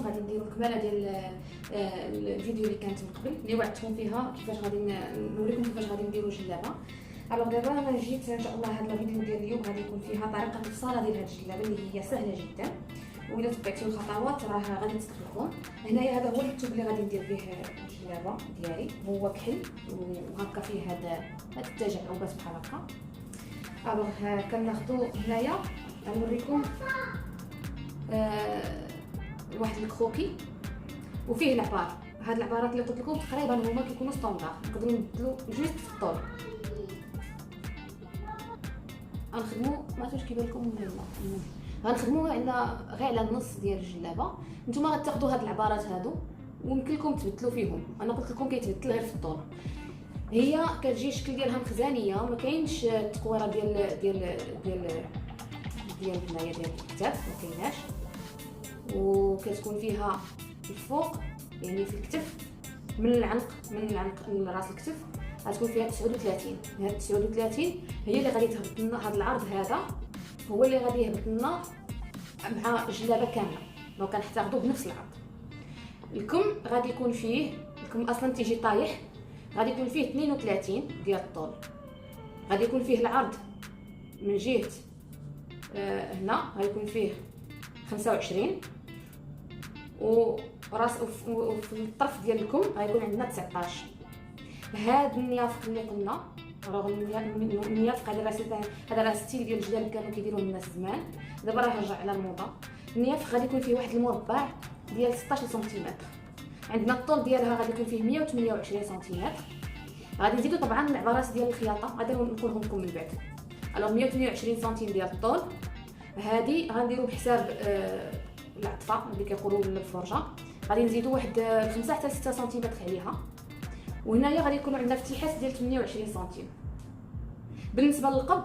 اليوم غادي نديرو الكماله ديال الفيديو اللي كانت من قبل اللي وعدتكم فيها كيفاش غادي نوريكم كيفاش غادي نديرو الجلابه. الوغ دابا انا جيت ان شاء الله هذا الفيديو ديال اليوم غادي يكون فيها طريقه الفصاله ديال هذه الجلابه اللي هي سهله جدا، وإلا تبعتيو الخطوات راه غادي تسهل لكم. هنايا هذا هو التوب اللي غادي ندير به الجلابه ديالي، هو كحل وهكا فيه هاد التجعبات بحال هكا. الوغ كناخذوا هنايا غنوريكم واحد الكروكي وفيه العبار. هاد العبارات اللي قلت لكم تقريبا هما كيكونوا ستاندار، نقدروا نبدلوا جوست في الطول. غنخدموا ما عرفتش كيبان لكم ولا لا، غنخدموا غير على النص ديال الجلابه. نتوما غتاخذوا هاد العبارات هادو ويمكن لكم تبدلوا فيهم، انا قلت لكم كيتبدل غير في الطول. هي كتجي الشكل ديالها مخزانيه، ما كاينش التقويره ديال هنايا ديال الكتاف، ما كايناش. وكتكون فيها الفوق يعني في الكتف من العنق لراس الكتف غتكون فيها 39. هاد 39 هي اللي غادي تهبط لنا هاد العرض هذا، هو اللي غادي يهبط لنا مع الجلابه كامله. لو كنحتاخدوه بنفس العرض. الكم غادي يكون فيه، الكم اصلا تيجي طايح، غادي يكون فيه 32 ديال الطول. غادي يكون فيه العرض من جهه هنا غادي يكون فيه 25، وراس وفي الطرف ديال الكم غيكون عندنا 19. هاد النيافق اللي قلنا راه النيافق هذا راه ستيل ديال الجلاب كانوا كيديروه الناس زمان، دابا راه رجع على الموضه. النيافق غادي يكون فيه واحد المربع ديال 16 سنتيمتر. عندنا الطول ديالها غادي يكون فيه 128 سنتيمتر. غادي نزيدو طبعا العبارات ديال الخياطه غادي نقولهم لكم من بعد. الوغ 128 سنتيم ديال الطول هادي غنديرو بحساب العطفه اللي كيقولوا الفرجه، غادي نزيدو واحد 5 حتى 6 سنتيمتر عليها. وهنايا غادي يكونوا عندنا افتحاس ديال 28 سنتيم. بالنسبه للقب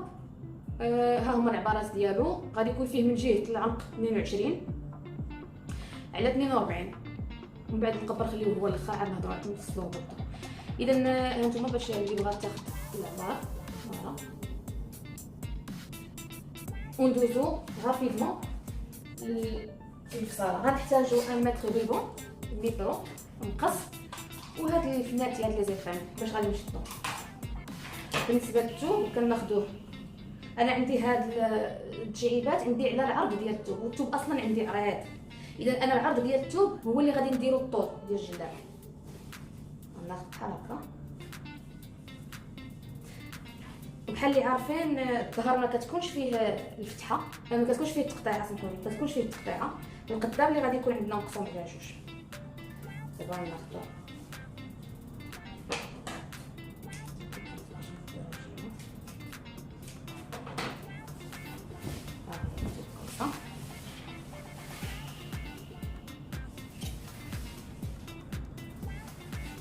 ها هما العبارات ديالو، غادي يكون فيه من جهه العنق 22 على 42. من بعد القب نخليوه هو الاخر عاد نهضروا على نفصلوه بالضبط. اذا هانتوما باش اللي بغات تاخذ العبار فوالا وندوزو رابيدمون الفصاله. غنحتاجو 1 متر ريبون ميطرو مقص، وهاد الفنات ديال لي زيفان باش غادي نشدو. بالنسبه للثوب كناخذوه، انا عندي هاد التجعيبات عندي على العرض ديال الثوب، والثوب اصلا عندي عريض. اذا انا العرض ديال الثوب هو اللي غادي نديرو الطول ديال الجلابه. ناخذ بحال هكا، بحال اللي عارفين الظهر ما كتكونش فيه الفتحه، ما كتكونش فيه التقطيعه، سمحوا لي ما كتكونش فيه التقطيعه. القدام اللي غادي يكون عندنا مقسوم على جوج. دابا ناخذو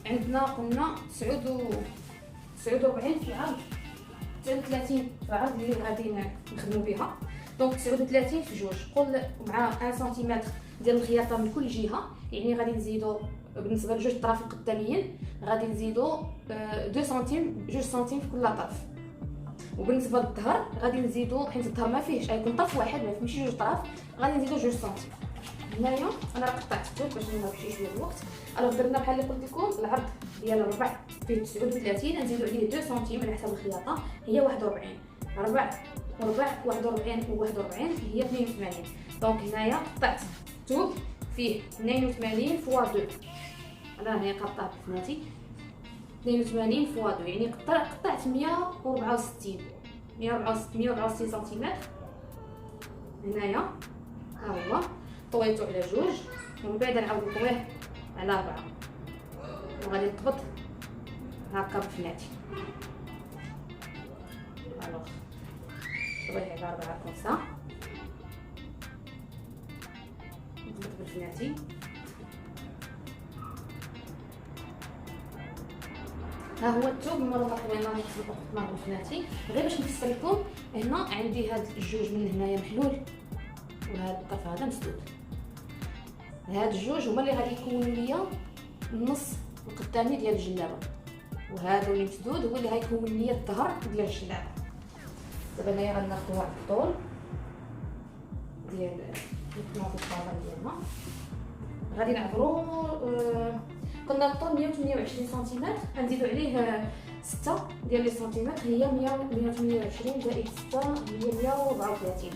عندنا قلنا 49 في العرض، 39 في العرض اللي غادي نخدموا بها. دونك 39 في جوج، قول مع 1 سنتيمتر ديال الخياطه من كل جهه. يعني غادي نزيدو بالنسبه لجوج طراف القداميين غادي نزيدو 2 سنتيم، 2 سنتيم في كل طرف. وبالنسبه للظهر غادي نزيدو، حيت الظهر ما فيهش غيكون طرف واحد ما فيهش جوج طراف، غادي نزيدو 2 سنتيم. هنايا انا راه قطعت الثوب باش ما نمشيش شويه الوقت. الوغ درنا بحال اللي قلت لكم، العرض ديال الربع فيه 39، نزيدو عليه 2 سنتيم على حسب الخياطه هي 41. ربع 41 و41 هي 82. دونك هنايا قطعت الثوب فيه 82 فوا 2. انا هنايا قطعت بفناتي 82 فوا 2، يعني قطعت 164 سنتيمتر. هنايا ها هو طويتو على جوج، ومن بعد نعاود نطويه على 4، وغادي نطبط هكا بفناتي. الوغ طويه على 4 كومسا، نطبط بفناتي. ها هو الثوب مره طوينا نطبط بفناتي. غير باش نفسر لكم، هنا عندي هاد الجوج من هنايا محلول، وهذا الطرف هذا مسدود. هاد الجوج هما اللي غادي يكونوا ليا النص القدامي ديال الجلابه، وهذا اللي مسدود هو اللي غيكون ليا الظهر ديال الجلابه. دابا هنايا غناخذوا واحد الطول ديال الطابه ديالنا، غادي نعبروا قلنا الطول 128 سنتيمتر، غنزيدوا عليه 6 ديال لي سنتيمتر، هي 128 زائد 6 هي 134.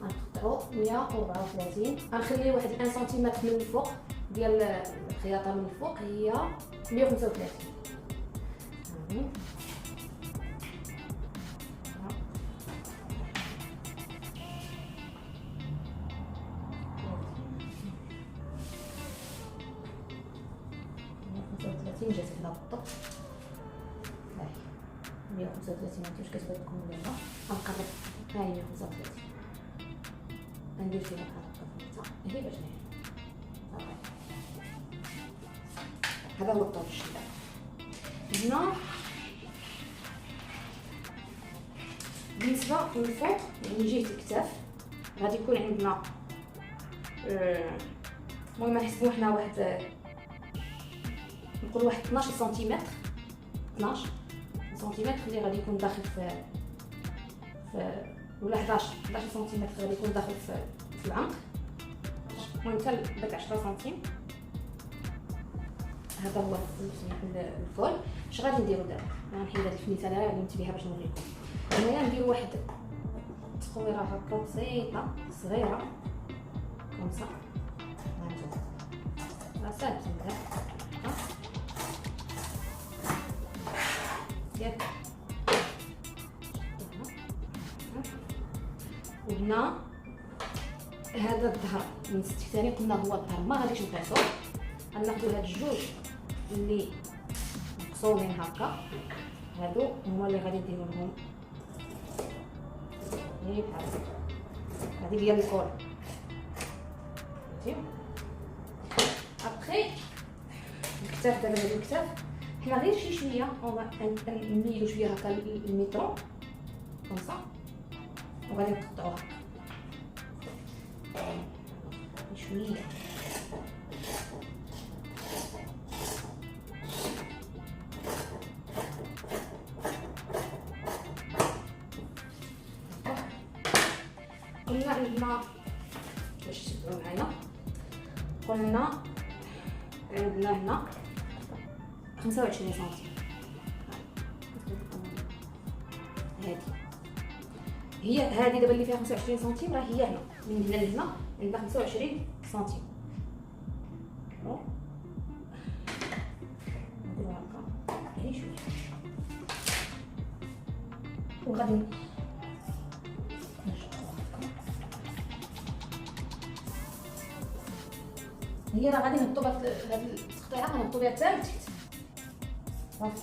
غنقطعوا 134، غنخلي واحد 1 سنتيمتر من الفوق ديال الخياطه من الفوق هي 135. جات هنا بالضبط، هاي 135. ما كيفاش كتبان لكم دابا، غنقرب ها هي 135، غندير فيها بحال هكا هي باش نعرف. هذا هو الطول الشدة. هنا بالنسبه للفوق يعني جهه الكتاف غادي يكون عندنا المهم نحسبوا حنا واحد نقول واحد 12 سنتيمتر، 12 سنتيمتر اللي غادي يكون داخل في ولا 11 سنتيمتر غادي يكون داخل في العنق. المهم حتى داك 10 سنتيم. هذا هو الكول. اش غادي نديرو دابا؟ غنحيد هاد الفنيته اللي علمت بها باش نوريكم. هنايا نديرو واحد التصويره هكا بسيطه صغيره كومسا، هانتوما ساهل تندير ياك. وهنا هذا الظهر من الثاني قلنا هو الظهر ما غاديش نقيسو، غناخدو هاد الجوج اللي مقصورين هكا، هادو هما اللي غادي نديرو لهم هي بحال هكا. هادي ديال الكول فهمتي. ابخي الكتاف دابا هاد الكتاف حنا غير شي شويه نميلو شويه هكا الميترو كومسا، وغادي نقطعوها شويه قلنا عندنا باش تبعوا معايا. قلنا عندنا هنا 25 سنتيم، هذه دابا اللي فيها 25 سنتيم راه هي هنا من هنا لهنا عندنا 25 سنتيم. نديرو هكا غير شويه وغادي هي راه غادي نهبطو بهاد التقطيعه، غنهبطو بها حتى لتحت صافي.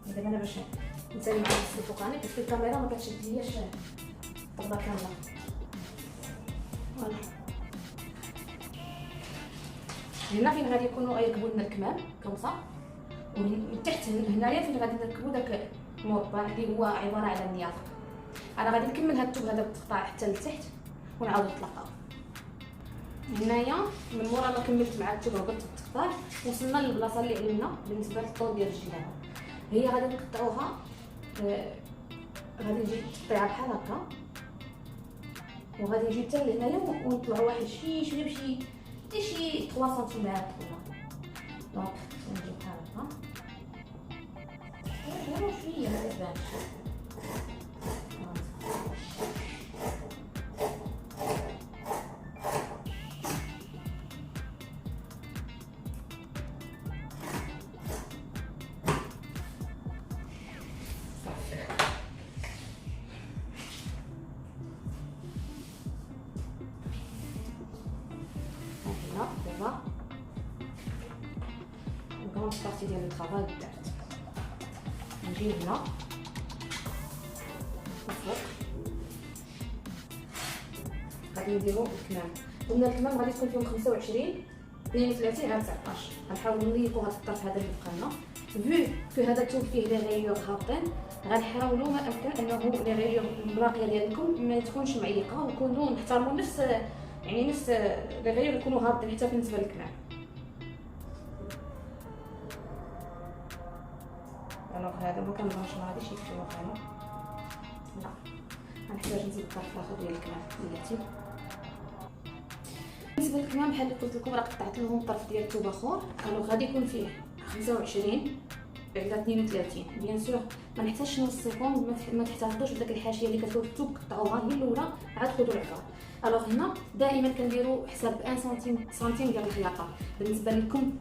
دابا انا باش نسالي مع النص الفوقاني باسكو الكاميرا ما كتشدلياش الطبله كامله. فوالا هنا فين غادي يكونوا غيركبوا لنا الكمام كومسا، ومن تحت هنايا فين غادي نركبوا داك المربع اللي هو عباره على النيافه. انا غادي نكمل هاد الثوب هذا بالتقطاع حتى لتحت ونعاود نتلاقاو. هنايا من مورا ما كملت مع الثوب هبطت بالتقطاع وصلنا للبلاصه اللي علمنا بالنسبه للطول ديال الجدار. هي غادي نقطعوها، غادي نجي تقطيعه بحال هكا وغادي نجي حتى لهنايا ونطلعوا واحد شي شويه بشي 3 سنتيمتر ولا دونك نجي بحال هكا غير شويه ما تبانش. دابا الكرون بارتي ديال الطرافاي دارت. نجي هنا الفوق غادي نديرو الكمام. قلنا الكمام غادي تكون فيهم 25 32 على 19. غنحاولوا نليقوا هذا الطرف هذا اللي بقى لنا فيو هذا الثوب فيه لي غيور هابطين. غنحاولوا ما امكن انه لي غيور البلاقيه ديالكم ما تكونش معيقه ويكونوا نحترموا نفس نفس لي غيور يكونوا هابطين حتى بالنسبه للكمام. الوغ هذا ما كنظنش ما غاديش يكفي واخا غنحتاج نزيد الطرف الاخر ديال الكمام بلاتي. بالنسبه بالنسبه للكمام بحال اللي قلت لكم راه قطعت لهم الطرف ديال الثوب اخر. الوغ غادي يكون فيه 25 على 32. بيان سور ما نحتاجش نص سيكوند، ما تحتفظوش بداك الحاشيه اللي كتكون في الثوب قطعوها هي الاولى عاد خذوا العبار. الوغ هنا دائما كنديروا حساب 1 سنتيم ديال الخياطه. بالنسبه لكم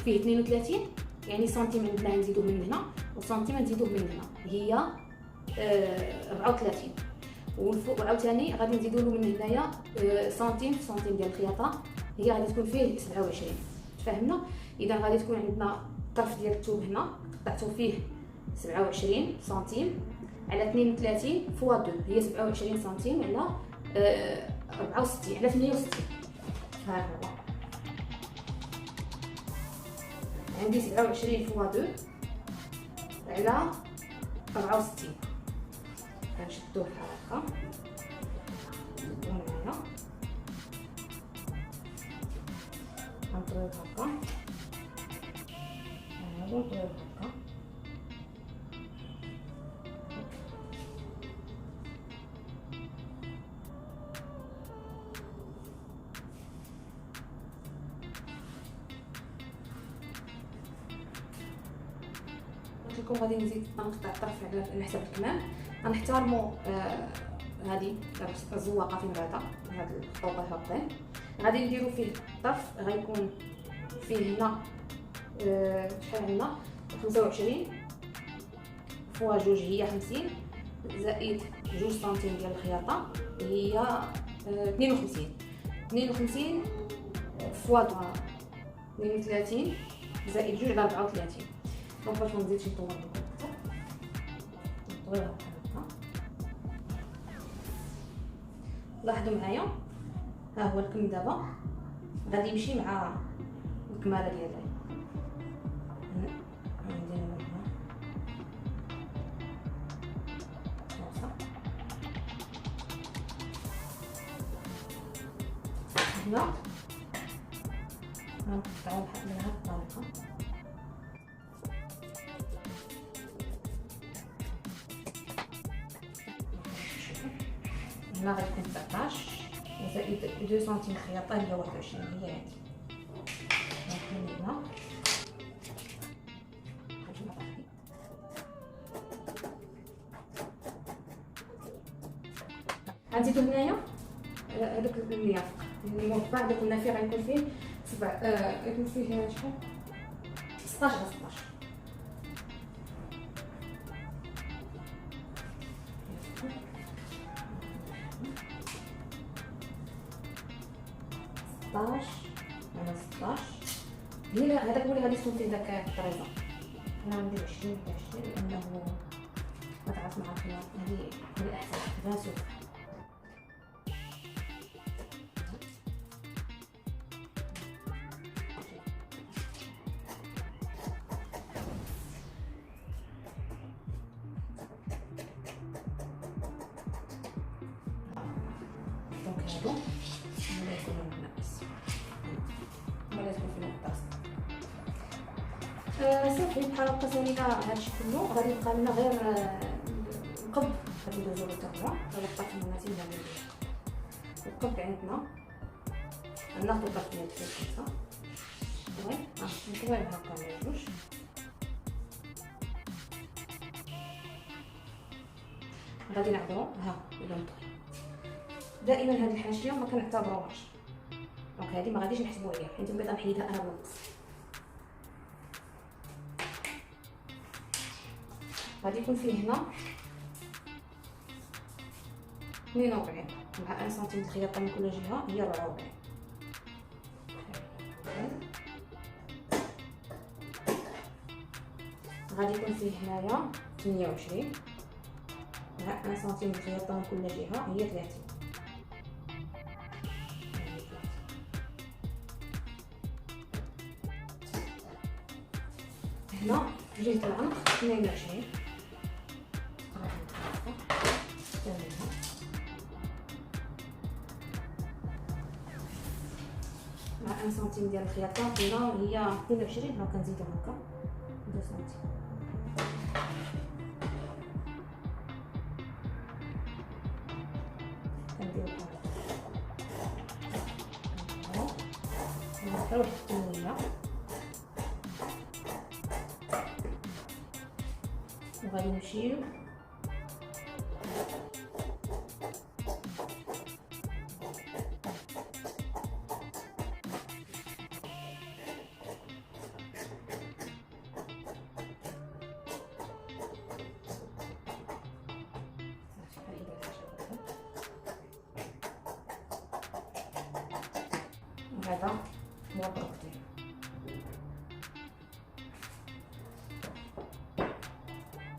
فيه 32 يعني سنتيم عندنا نزيدوه من هنا وسنتيم نزيدوه من هنا هي 34. وعاوتاني غادي نزيدوا له من هنايا سنتيم ديال الخياطه هي غادي تكون فيه 27. تفاهمنا؟ اذا غادي تكون عندنا الطرف ديال الثوب هنا قطعته فيه 27 سنتيم على 32 فوا 2 هي 27 سنتيم على 64 على 68. ها هو عندي 27 فوا 2 على 64. غنشدوه بحال هكا نزيدوه معايا غنطويوه هكا نطويوه هكا قلت لكم غادي نزيد نقطع الطرف على حساب الكمام. غنحترموا هذه الزواقه فين بعدا هاد الخطوط هاكين غادي نديرو فيه الطرف غيكون فيه هنا شحال عندنا 25 فوا جوج هي 50 زائد 2 سنتيم ديال الخياطه هي 52 فوا 32 زائد 2 على 34. دونك باش ما نزيدش نطول لكم اكثر نطويوها بحال هكا. لاحظوا معايا ها هو الكم دابا غادي يمشي مع الكماله ديالي. نديرو هنا غنقطعو بحال هاد الطريقه. هنا غتكون 19 وزائد 2 سنتيم خياطه هي 21 هي هادي. هنا غنزيدو هنايا هذوك النيافق المربع اللي قلنا فيه غيكون فيه غيكون فيه شحال 16 على 16. على 16 هي هذاك هو اللي غادي يكون فيه داك الطريزه. انا غندير 20 لانه ما تعرف مع الخياط هذه الاحسن غاسو. دونك هادو ولا يكون ناقص ولا يكون فيه نقص. صافي بحال هكا سالينا هادشي كله. غادي يبقى لنا غير القب غادي ندوزو له حتى هو غادي نحط المناسيب ديال القب. عندنا ناخذ الطرف ديال الكيسه وي نطويوه هكا على جوج غادي نعبرو ها ولا نطوي. دائما هذه الحاشيه ما كنعتبروهاش دونك هذه ما غاديش نحسبو عليها حيت البيضه نحيدها انا بالنص. غادي يكون فيه هنا 42 مع 1 سنتيم الخياطه من كل جهه هي 44. غادي يكون فيه هنايا 28 مع 1 سنتيم الخياطه من كل جهه هي 30. هنا في جهه العنق 22 مع 1 سنتيم ديال الخياطه هنا هي 22. هنا كنزيدو هكا 2 سنتيم. كنديرو بحال هكا غير واحد التمويه وغادي نمشيو هذا هو التقطيع.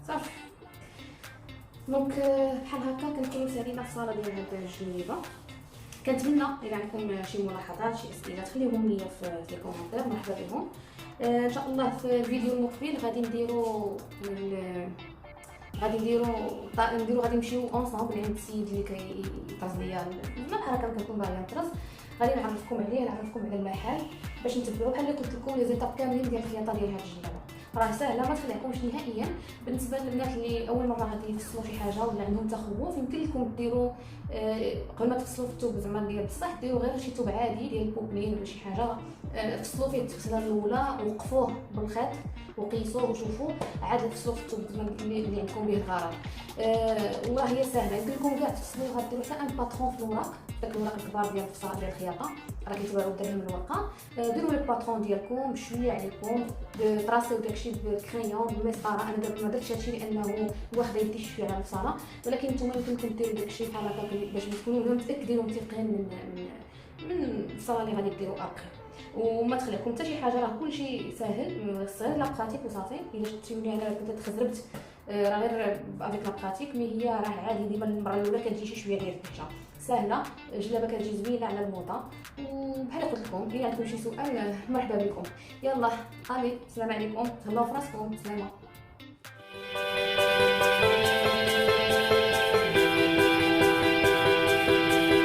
صافي دونك بحال هكا كنكونوا سالينا الصاله ديال هاد الجنيبه. كنتمنى الا عندكم شي ملاحظات شي اسئله تخليوهم ليا في الكومنتير، مرحبا بهم. ان شاء الله في الفيديو المقبل غادي نمشيو اونصومبل عند السيد اللي كيطرز ليا الحركه اللي كنكون باغيه نطرز. غادي نعرفكم عليه، نعرفكم على المحل باش نتبعوا بحال اللي قلت لكم لي زيتاب كاملين ديال الخياطه ديال هاد الجنيبه. راه ساهله ما تخلعكمش نهائيا. بالنسبه للبنات اللي اول مره غادي يفصلوا شي حاجه ولا عندهم تخوف، يمكن لكم ديروا قبل ما تفصلوا في الثوب زعما ديال بصح ديروا غير شي ثوب عادي ديال بوبلين ولا شي حاجه، فصلوا فيه التفصيله الاولى ووقفوه بالخيط وقيسوه وشوفوا عاد فصلوا في الثوب اللي عندكم به الغرض. وراه هي ساهله، يمكن لكم كاع تفصلوا ديروا حتى ان باترون في الوراق، داك الوراق الكبار ديال الفصال ديال الخياطه راه كيتباعوا دايرين من الورقه. ديروا لي باترون ديالكم بشويه عليكم، تراسيو داكشي بالكريون بالمسطره. انا ما درتش هادشي لانه واخده يدي شويه على الفصاله، ولكن نتوما يمكن لكم ديروا داكشي بحال هكا باش تكونوا متاكدين ومتيقين من الفصاله اللي غادي ديروا ابخي، وما تخلعكم حتى شي حاجه. راه كلشي ساهل، غير لا براتيك وصافي. الا شفتي ملي انا كنت خزربت راه غير افيك لا براتيك، مي هي راه عادي ديما المره الاولى كتجي شي شويه ديال الدهشه ساهله. جلابه كتجي زوينه على الموطه. وبحال قلت لكم الا عندكم شي سؤال مرحبا بكم. يلا السلام عليكم، تهلاو في راسكم، سلامه.